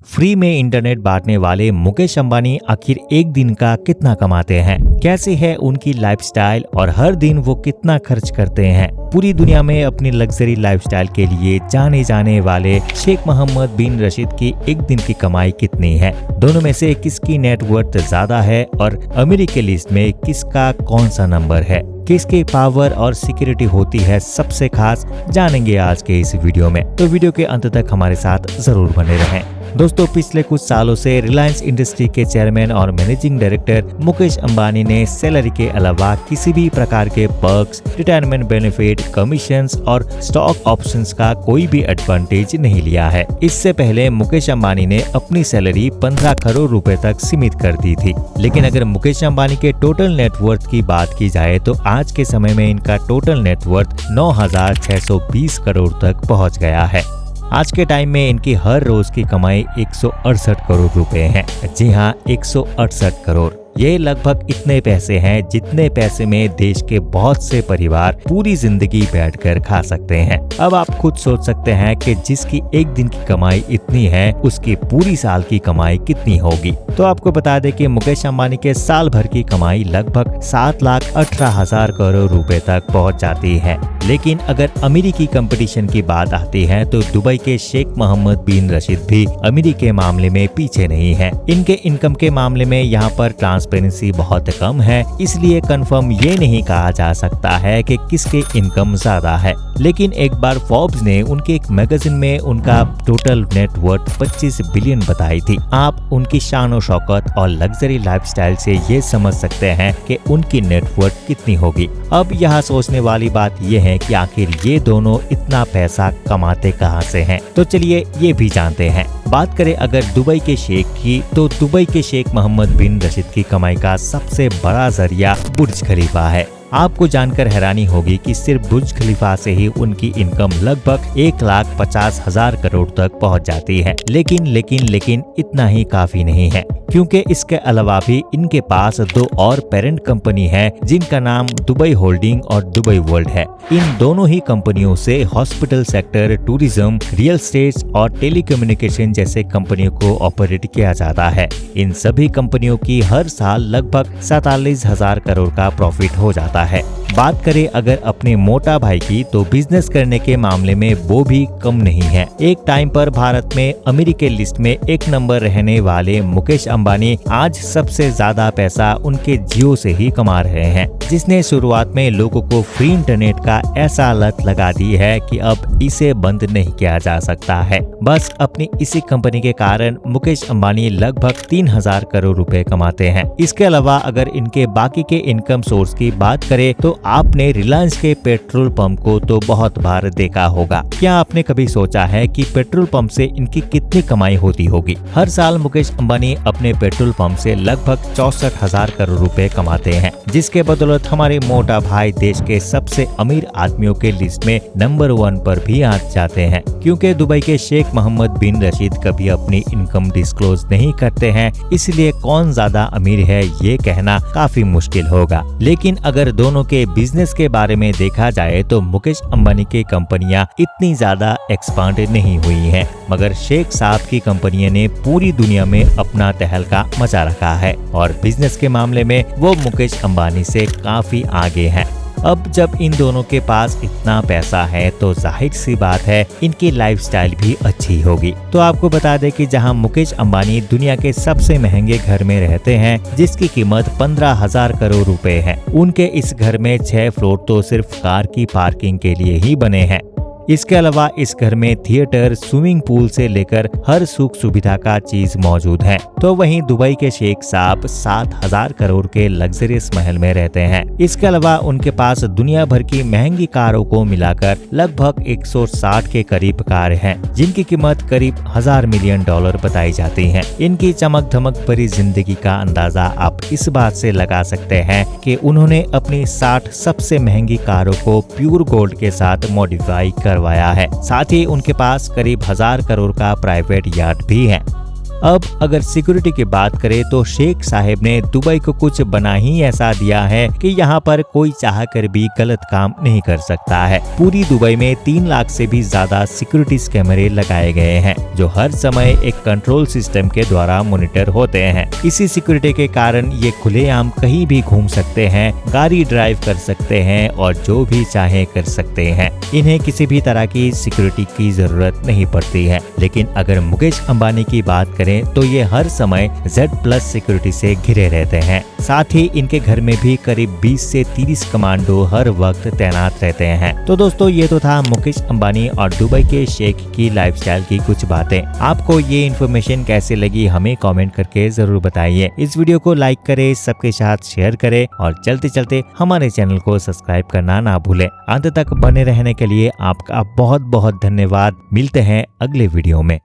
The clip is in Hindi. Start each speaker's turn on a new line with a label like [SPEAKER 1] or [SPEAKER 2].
[SPEAKER 1] फ्री में इंटरनेट बांटने वाले मुकेश अंबानी आखिर एक दिन का कितना कमाते हैं, कैसे है उनकी लाइफस्टाइल और हर दिन वो कितना खर्च करते हैं। पूरी दुनिया में अपनी लग्जरी लाइफस्टाइल के लिए जाने जाने वाले शेख मोहम्मद बिन रशीद की एक दिन की कमाई कितनी है, दोनों में से किसकी नेटवर्थ ज्यादा है और अमेरिकी लिस्ट में किसका कौन सा नंबर है, किसकी पावर और सिक्योरिटी होती है सबसे खास, जानेंगे आज के इस वीडियो में। तो वीडियो के अंत तक हमारे साथ जरूर बने रहें। दोस्तों, पिछले कुछ सालों से रिलायंस इंडस्ट्री के चेयरमैन और मैनेजिंग डायरेक्टर मुकेश अंबानी ने सैलरी के अलावा किसी भी प्रकार के पर्क्स, रिटायरमेंट बेनिफिट, कमीशंस और स्टॉक ऑप्शंस का कोई भी एडवांटेज नहीं लिया है। इससे पहले मुकेश अंबानी ने अपनी सैलरी 15 करोड़ रुपए तक सीमित कर दी थी। लेकिन अगर मुकेश अंबानी के टोटल नेटवर्थ की बात की जाए तो आज के समय में इनका टोटल नेटवर्थ 9,620 करोड़ तक पहुंच गया है। आज के टाइम में इनकी हर रोज की कमाई 168 करोड़ रुपए है। जी हाँ, 168 करोड़। ये लगभग इतने पैसे हैं जितने पैसे में देश के बहुत से परिवार पूरी जिंदगी बैठकर खा सकते हैं। अब आप खुद सोच सकते हैं कि जिसकी एक दिन की कमाई इतनी है उसकी पूरी साल की कमाई कितनी होगी। तो आपको बता दें कि मुकेश अंबानी के साल भर की कमाई लगभग 7,18,000 करोड़ रुपए तक पहुंच जाती है। लेकिन अगर अमेरिकी कंपटीशन की बात आती है तो दुबई के शेख मोहम्मद बिन रशीद भी अमेरिकी के मामले में पीछे नहीं है। इनके इनकम के मामले में यहाँ पर ट्रांसपेरेंसी बहुत कम है, इसलिए कंफर्म ये नहीं कहा जा सकता है कि किसके इनकम ज्यादा है। लेकिन एक बार फोर्ब्स ने उनके एक मैगजीन में उनका टोटल नेटवर्थ 25 बिलियन बताई थी। आप उनकी शान शौकत और लग्जरी लाइफस्टाइल से ये समझ सकते हैं कि उनकी नेटवर्थ कितनी होगी। अब यहाँ सोचने वाली बात ये है कि आखिर ये दोनों इतना पैसा कमाते कहाँ से हैं? तो चलिए ये भी जानते हैं। बात करें अगर दुबई के शेख की, तो दुबई के शेख मोहम्मद बिन रशीद की कमाई का सबसे बड़ा जरिया बुर्ज खलीफा है। आपको जानकर हैरानी होगी कि सिर्फ बुर्ज खलीफा से ही उनकी इनकम लगभग 1,50,000 करोड़ तक पहुंच जाती है। लेकिन इतना ही काफी नहीं है, क्योंकि इसके अलावा भी इनके पास दो और पेरेंट कंपनी है जिनका नाम दुबई होल्डिंग और दुबई वर्ल्ड है। इन दोनों ही कंपनियों से hospital sector, tourism, real estate और टेलीकम्युनिकेशन जैसे कंपनियों को ऑपरेट किया जाता है। इन सभी कंपनियों की हर साल लगभग 47,000 करोड़ का प्रॉफिट हो जाता है। बात करें अगर अपने मोटा भाई की, तो बिजनेस करने के मामले में वो भी कम नहीं है। एक टाइम पर भारत में अमेरिकी लिस्ट में एक नंबर रहने वाले मुकेश अंबानी आज सबसे ज्यादा पैसा उनके जियो से ही कमा रहे हैं, जिसने शुरुआत में लोगों को फ्री इंटरनेट का ऐसा लत लगा दी है कि अब इसे बंद नहीं किया जा सकता है। बस अपनी इसी कंपनी के कारण मुकेश अंबानी लगभग 3,000 करोड़ रुपए कमाते हैं। इसके अलावा अगर इनके बाकी के इनकम सोर्स की बात करें तो आपने रिलायंस के पेट्रोल पंप को तो बहुत बार देखा होगा। क्या आपने कभी सोचा है कि पेट्रोल पंप से इनकी कितनी कमाई होती होगी? हर साल मुकेश अंबानी अपने पेट्रोल पंप से लगभग 64,000 करोड़ रुपए कमाते हैं, जिसके बदौलत हमारे मोटा भाई देश के सबसे अमीर आदमियों के लिस्ट में नंबर 1 पर भी आ जाते हैं। क्योंकि दुबई के शेख मोहम्मद बिन रशीद कभी अपनी इनकम डिस्क्लोज नहीं करते हैं, इसलिए कौन ज्यादा अमीर है ये कहना काफी मुश्किल होगा। लेकिन अगर दोनों के बिजनेस के बारे में देखा जाए तो मुकेश अंबानी की कंपनियां इतनी ज्यादा एक्सपांड नहीं हुई हैं, मगर शेख साहब की कंपनियों ने पूरी दुनिया में अपना तहलका मचा रखा है और बिजनेस के मामले में वो मुकेश अंबानी से काफी आगे हैं। अब जब इन दोनों के पास इतना पैसा है तो जाहिर सी बात है इनकी लाइफस्टाइल भी अच्छी होगी। तो आपको बता दें कि जहां मुकेश अंबानी दुनिया के सबसे महंगे घर में रहते हैं, जिसकी कीमत 15,000 करोड़ रुपए है, उनके इस घर में 6 फ्लोर तो सिर्फ कार की पार्किंग के लिए ही बने हैं। इसके अलावा इस घर में थिएटर, स्विमिंग पूल से लेकर हर सुख सुविधा का चीज मौजूद है। तो वहीं दुबई के शेख साहब 7,000 करोड़ के लग्जरियस महल में रहते हैं। इसके अलावा उनके पास दुनिया भर की महंगी कारों को मिलाकर लगभग 160 के करीब कार हैं, जिनकी कीमत करीब 1,000 मिलियन डॉलर बताई जाती है। इनकी चमक धमक भरी जिंदगी का अंदाजा आप इस बात से लगा सकते हैं कि उन्होंने अपनी 60 सबसे महंगी कारों को प्योर गोल्ड के साथ मॉडिफाई करवाया है। साथ ही उनके पास करीब 1,000 करोड़ का प्राइवेट याट भी है। अब अगर सिक्योरिटी की बात करें तो शेख साहब ने दुबई को कुछ बना ही ऐसा दिया है कि यहाँ पर कोई चाहकर भी गलत काम नहीं कर सकता है। पूरी दुबई में 3 लाख से भी ज्यादा सिक्योरिटी कैमरे लगाए गए हैं जो हर समय एक कंट्रोल सिस्टम के द्वारा मॉनिटर होते हैं। इसी सिक्योरिटी के कारण ये खुलेआम कहीं भी घूम सकते हैं, गाड़ी ड्राइव कर सकते हैं और जो भी चाहे कर सकते हैं। इन्हें किसी भी तरह की सिक्योरिटी की जरूरत नहीं पड़ती है। लेकिन अगर मुकेश अंबानी की बात करें तो ये हर समय Z+ सिक्योरिटी से घिरे रहते हैं। साथ ही इनके घर में भी करीब 20 से 30 कमांडो हर वक्त तैनात रहते हैं। तो दोस्तों ये तो था मुकेश अंबानी और दुबई के शेख की लाइफस्टाइल की कुछ बातें। आपको ये इन्फॉर्मेशन कैसे लगी हमें कमेंट करके जरूर बताइए। इस वीडियो को लाइक करें, सबके साथ शेयर करें और चलते चलते हमारे चैनल को सब्सक्राइब करना ना भूलें। अंत तक बने रहने के लिए आपका बहुत बहुत धन्यवाद। मिलते हैं अगले वीडियो में।